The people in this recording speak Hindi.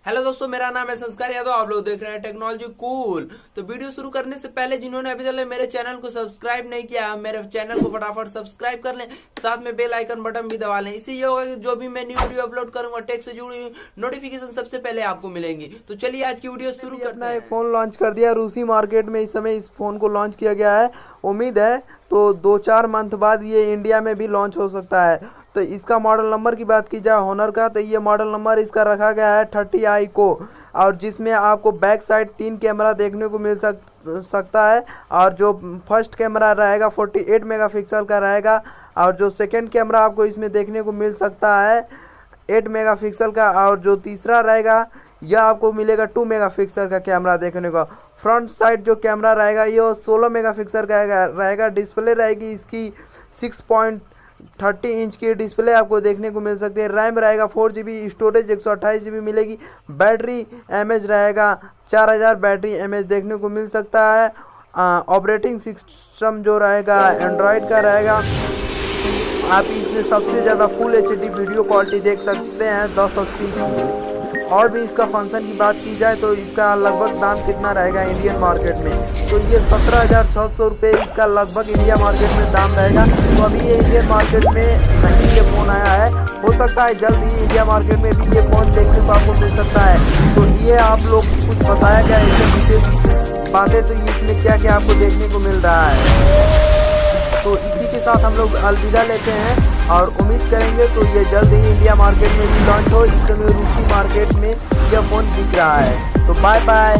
हेलो दोस्तों, मेरा नाम है संस्कार यादव। आप लोग देख रहे हैं टेक्नोलॉजी कूल। तो वीडियो शुरू करने से पहले जिन्होंने अभी तक मेरे चैनल को सब्सक्राइब नहीं किया, मेरे चैनल को फटाफट सब्सक्राइब कर लें, साथ में बेल आइकन बटन भी दबा लें। इससे ये होगा कि जो भी मैं न्यू वीडियो अपलोड करूंगा टेक से जुड़ी हुई नोटिफिकेशन सबसे पहले आपको मिलेंगी। तो चलिए आज की वीडियो शुरू करते हैं। एक फ़ोन लॉन्च कर दिया रूसी मार्केट में। इस समय इस फ़ोन को लॉन्च किया गया है। उम्मीद है तो 2-4 मंथ बाद ये इंडिया में भी लॉन्च हो सकता है। तो इसका मॉडल नंबर की बात की जाए होनर का, तो ये मॉडल नंबर इसका रखा गया है 30i को, और जिसमें आपको बैक साइड 3 कैमरा देखने को मिल सकता है। और जो फर्स्ट कैमरा रहेगा 48 मेगापिक्सल का रहेगा, और जो सेकंड कैमरा आपको इसमें देखने को मिल सकता है 8 मेगापिक्सल का, और जो तीसरा रहेगा यह आपको मिलेगा 2 मेगापिक्सल का कैमरा देखने को। फ्रंट साइड जो कैमरा रहेगा ये 16 मेगापिक्सल का रहेगा। डिस्प्ले रहेगी इसकी 6.30 इंच की डिस्प्ले आपको देखने को मिल सकती है। रैम रहेगा 4GB, स्टोरेज 128GB मिलेगी। बैटरी एमएच रहेगा 4000 बैटरी एमएच देखने को मिल सकता है। ऑपरेटिंग सिस्टम जो रहेगा एंड्रॉयड का रहेगा। आप इसमें सबसे ज़्यादा फुल HD वीडियो क्वालिटी देख सकते हैं 1080 की। और भी इसका फंक्शन की बात की जाए तो इसका लगभग दाम कितना रहेगा इंडियन मार्केट में, तो ये 17,600 रुपये इसका लगभग इंडिया मार्केट में दाम रहेगा। तो अभी ये इंडियन मार्केट में नहीं ये फ़ोन आया है, हो सकता है जल्द ही इंडिया मार्केट में भी ये फ़ोन देखने को आपको मिल सकता है। तो ये आप लोग कुछ बताया गया इसमें विशेष बातें, तो इसमें क्या क्या आपको देखने को मिल रहा है। तो इसी के साथ हम लोग अलविदा लेते हैं और उम्मीद करेंगे तो ये जल्द ही इंडिया मार्केट में भी लॉन्च हो। इस समय रूसी मार्केट में यह फ़ोन बिक रहा है। तो बाय बाय।